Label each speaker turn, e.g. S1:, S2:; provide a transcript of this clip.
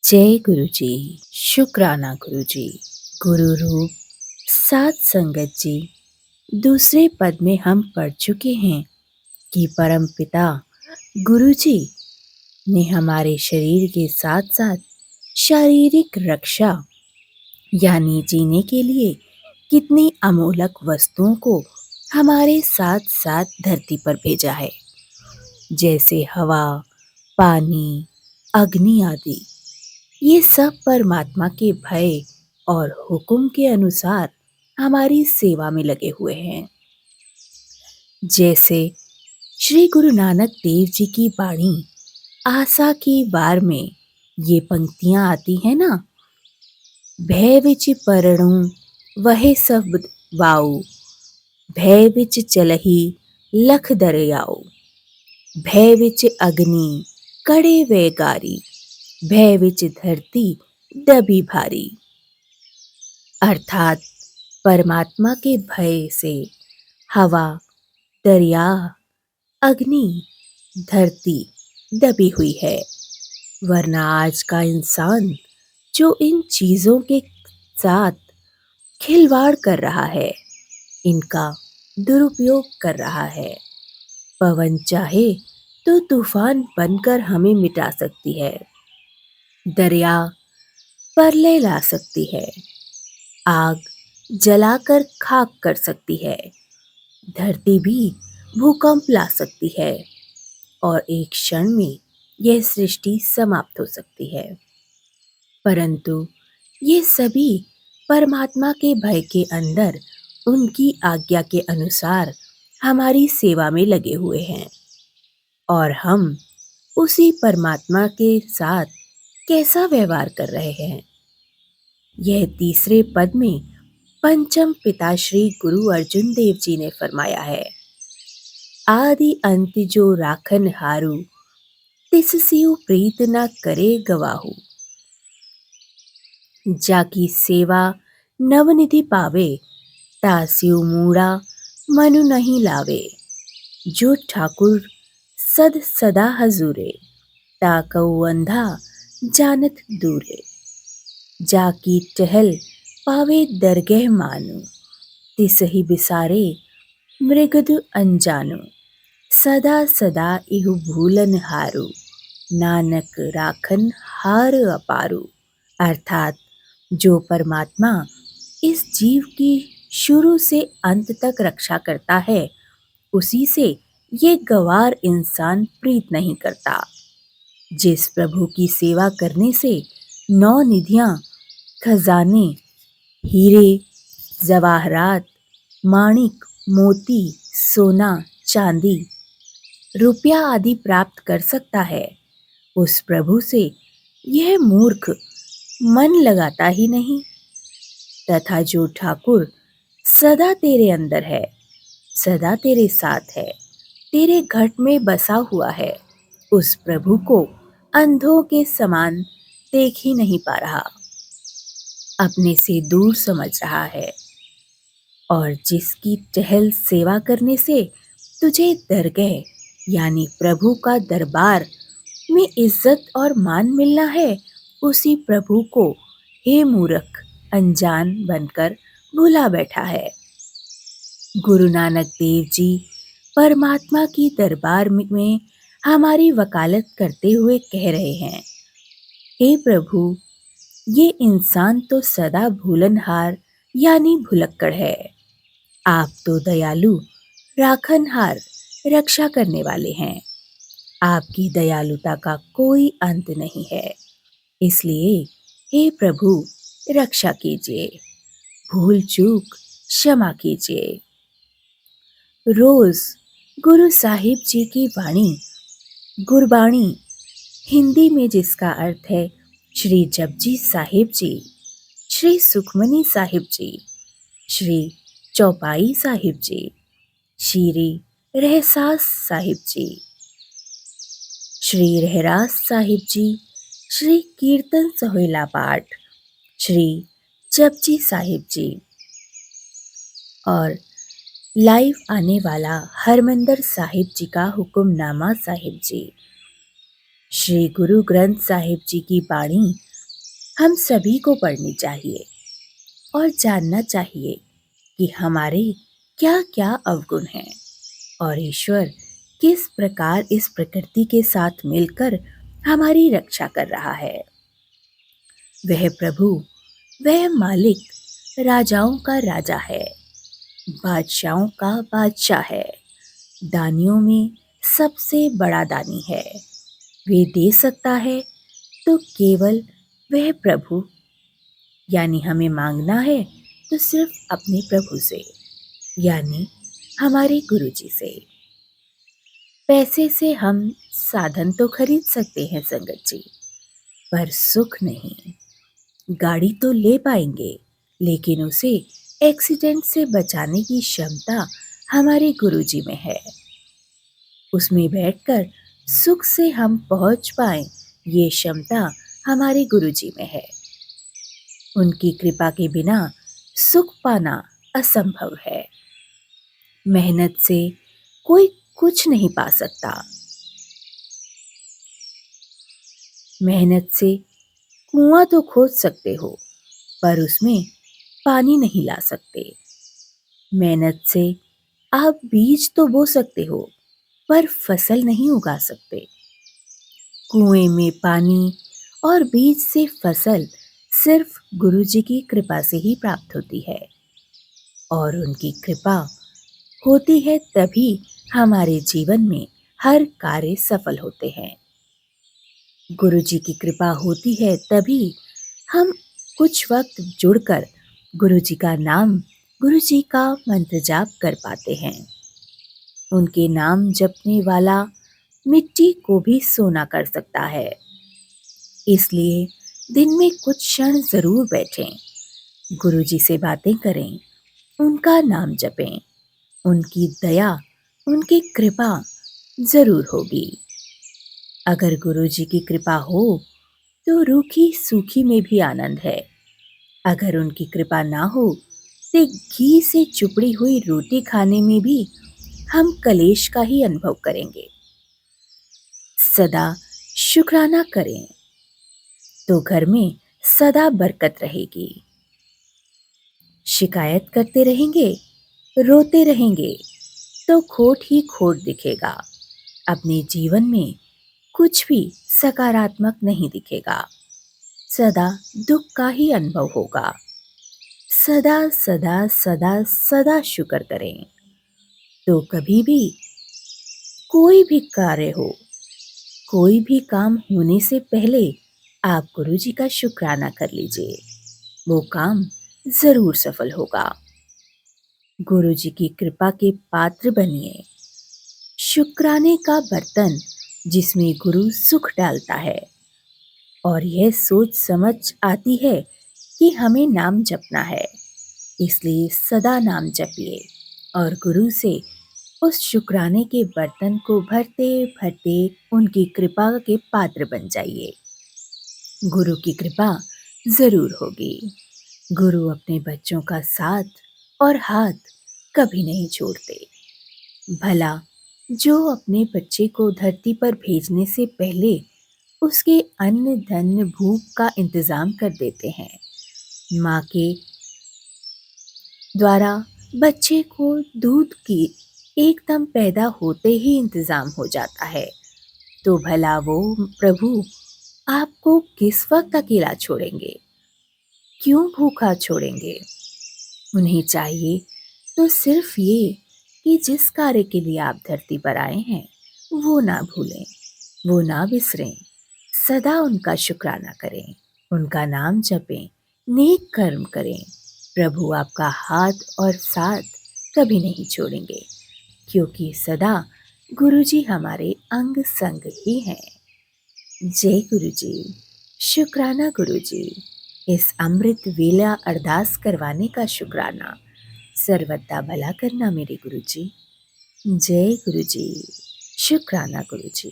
S1: जय गुरु जी। शुक्राना गुरु जी। गुरु रूप सात संगत जी। दूसरे पद में हम पढ़ चुके हैं कि परम पिता गुरु जी ने हमारे शरीर के साथ साथ शारीरिक रक्षा यानी जीने के लिए कितनी अमोलक वस्तुओं को हमारे साथ साथ धरती पर भेजा है, जैसे हवा, पानी, अग्नि आदि। ये सब परमात्मा के भय और हुक्म के अनुसार हमारी सेवा में लगे हुए हैं। जैसे श्री गुरु नानक देव जी की वाणी आशा की वार में ये पंक्तियां आती हैं ना। भय विच परणु वहे सब वाऊ, भय विच चलही लख दरियाऊ, भय विच अग्नि कड़े वे गारी, भय विच धरती दबी भारी। अर्थात परमात्मा के भय से हवा, दरिया, अग्नि, धरती दबी हुई है। वरना आज का इंसान जो इन चीजों के साथ खिलवाड़ कर रहा है, इनका दुरुपयोग कर रहा है। पवन चाहे तो तूफान बनकर हमें मिटा सकती है, दरिया प्रलय ला सकती है, आग जलाकर खाक कर सकती है, धरती भी भूकंप ला सकती है और एक क्षण में यह सृष्टि समाप्त हो सकती है। परंतु ये सभी परमात्मा के भय के अंदर उनकी आज्ञा के अनुसार हमारी सेवा में लगे हुए हैं और हम उसी परमात्मा के साथ कैसा व्यवहार कर रहे हैं। यह तीसरे पद में पंचम पिता श्री गुरु अर्जुन देव जी ने फरमाया है। आदि अंत जो राखन हारू, तिस सिउ प्रीत न करे गवाहू, जाकी सेवा नवनिधि पावे, तासिउ मूड़ा मनु नहीं लावे, जो ठाकुर सद सदा हजूरे, ताकऊ अंधा जानत दूरे, जाकी टहल पावे दरगह मानु, तिसहि बिसारे मृगदु अनजानु, सदा सदा इहु भूलन हारू, नानक राखन हार अपारू। अर्थात जो परमात्मा इस जीव की शुरू से अंत तक रक्षा करता है, उसी से ये गंवार इंसान प्रीत नहीं करता। जिस प्रभु की सेवा करने से 9 निधियां, खजाने, हीरे, जवाहरात, माणिक, मोती, सोना, चांदी, रुपया आदि प्राप्त कर सकता है, उस प्रभु से यह मूर्ख मन लगाता ही नहीं। तथा जो ठाकुर सदा तेरे अंदर है, सदा तेरे साथ है, तेरे घट में बसा हुआ है, उस प्रभु को अंधों के समान देख ही नहीं पा रहा, अपने से दूर समझ रहा है। और जिसकी टहल सेवा करने से तुझे दरगह यानी प्रभु का दरबार में इज्जत और मान मिलना है, उसी प्रभु को हे मूर्ख अनजान बनकर भुला बैठा है। गुरु नानक देव जी परमात्मा की दरबार में हमारी वकालत करते हुए कह रहे हैं, हे प्रभु, ये इंसान तो सदा भूलनहार यानी भुलक्कड़ है। आप तो दयालु, राखनहार, रक्षा करने वाले हैं। आपकी दयालुता का कोई अंत नहीं है। इसलिए हे प्रभु, रक्षा कीजिए, भूल चूक क्षमा कीजिए। रोज गुरु साहिब जी की वाणी, गुरबाणी, हिंदी में जिसका अर्थ है श्री जपजी साहिब जी, श्री सुखमनी साहिब जी, श्री चौपाई साहिब जी, श्री रहसास साहिब जी, श्री रहरास साहिब जी, श्री कीर्तन सोहेला पाठ, श्री जपजी साहिब जी और लाइव आने वाला हरमंदर साहिब जी का हुक्मनामा साहिब जी, श्री गुरु ग्रंथ साहिब जी की वाणी हम सभी को पढ़नी चाहिए और जानना चाहिए कि हमारे क्या क्या अवगुण हैं और ईश्वर किस प्रकार इस प्रकृति के साथ मिलकर हमारी रक्षा कर रहा है। वह प्रभु, वह मालिक, राजाओं का राजा है, बादशाहों का बादशाह है, दानियों में सबसे बड़ा दानी है। वे दे सकता है तो केवल वह प्रभु, यानी हमें मांगना है तो सिर्फ अपने प्रभु से, यानी हमारे गुरुजी से। पैसे से हम साधन तो खरीद सकते हैं संगत जी, पर सुख नहीं। गाड़ी तो ले पाएंगे, लेकिन उसे एक्सीडेंट से बचाने की क्षमता हमारे गुरुजी में है। उसमें बैठकर सुख से हम पहुंच पाएं, ये क्षमता हमारे गुरुजी में है। उनकी कृपा के बिना सुख पाना असंभव है। मेहनत से कोई कुछ नहीं पा सकता। मेहनत से कुआं तो खोद सकते हो, पर उसमें पानी नहीं ला सकते। मेहनत से आप बीज तो बो सकते हो, पर फसल नहीं उगा सकते। कुएं में पानी और बीज से फसल सिर्फ गुरुजी की कृपा से ही प्राप्त होती है, और उनकी कृपा होती है तभी हमारे जीवन में हर कार्य सफल होते हैं। गुरुजी की कृपा होती है तभी हम कुछ वक्त जुड़कर गुरुजी का नाम, गुरुजी का मंत्र जाप कर पाते हैं। उनके नाम जपने वाला मिट्टी को भी सोना कर सकता है। इसलिए दिन में कुछ क्षण जरूर बैठें, गुरुजी से बातें करें, उनका नाम जपें। उनकी दया, उनकी कृपा जरूर होगी। अगर गुरुजी की कृपा हो तो रूखी सूखी में भी आनंद है। अगर उनकी कृपा ना हो तो घी से चुपड़ी हुई रोटी खाने में भी हम कलेश का ही अनुभव करेंगे। सदा शुक्राना करें तो घर में सदा बरकत रहेगी। शिकायत करते रहेंगे, रोते रहेंगे तो खोट ही खोट दिखेगा। अपने जीवन में कुछ भी सकारात्मक नहीं दिखेगा। सदा दुख का ही अनुभव होगा। सदा सदा सदा सदा शुक्र करें तो कभी भी कोई भी कार्य हो, कोई भी काम होने से पहले आप गुरुजी का शुक्राना कर लीजिए, वो काम जरूर सफल होगा। गुरुजी की कृपा के पात्र बनिए। शुक्राने का बर्तन जिसमें गुरु सुख डालता है, और यह सोच समझ आती है कि हमें नाम जपना है, इसलिए सदा नाम जपिए और गुरु से उस शुक्राने के बर्तन को भरते भरते उनकी कृपा के पात्र बन जाइए। गुरु की कृपा जरूर होगी। गुरु अपने बच्चों का साथ और हाथ कभी नहीं छोड़ते। भला जो अपने बच्चे को धरती पर भेजने से पहले उसके अन्न धन भूख का इंतजाम कर देते हैं, माँ के द्वारा बच्चे को दूध की एकदम पैदा होते ही इंतजाम हो जाता है, तो भला वो प्रभु आपको किस वक्त अकेला छोड़ेंगे? क्यों भूखा छोड़ेंगे? उन्हें चाहिए तो सिर्फ ये कि जिस कार्य के लिए आप धरती पर आए हैं वो ना भूलें, वो ना बिसरें। सदा उनका शुक्राना करें, उनका नाम जपें, नेक कर्म करें। प्रभु आपका हाथ और साथ कभी नहीं छोड़ेंगे, क्योंकि सदा गुरुजी हमारे अंग संग ही हैं। जय गुरुजी, शुक्राना गुरुजी। इस अमृत वेला अरदास करवाने का शुक्राना। सर्वदा भला करना मेरे गुरुजी। जय गुरुजी, शुक्राना गुरुजी।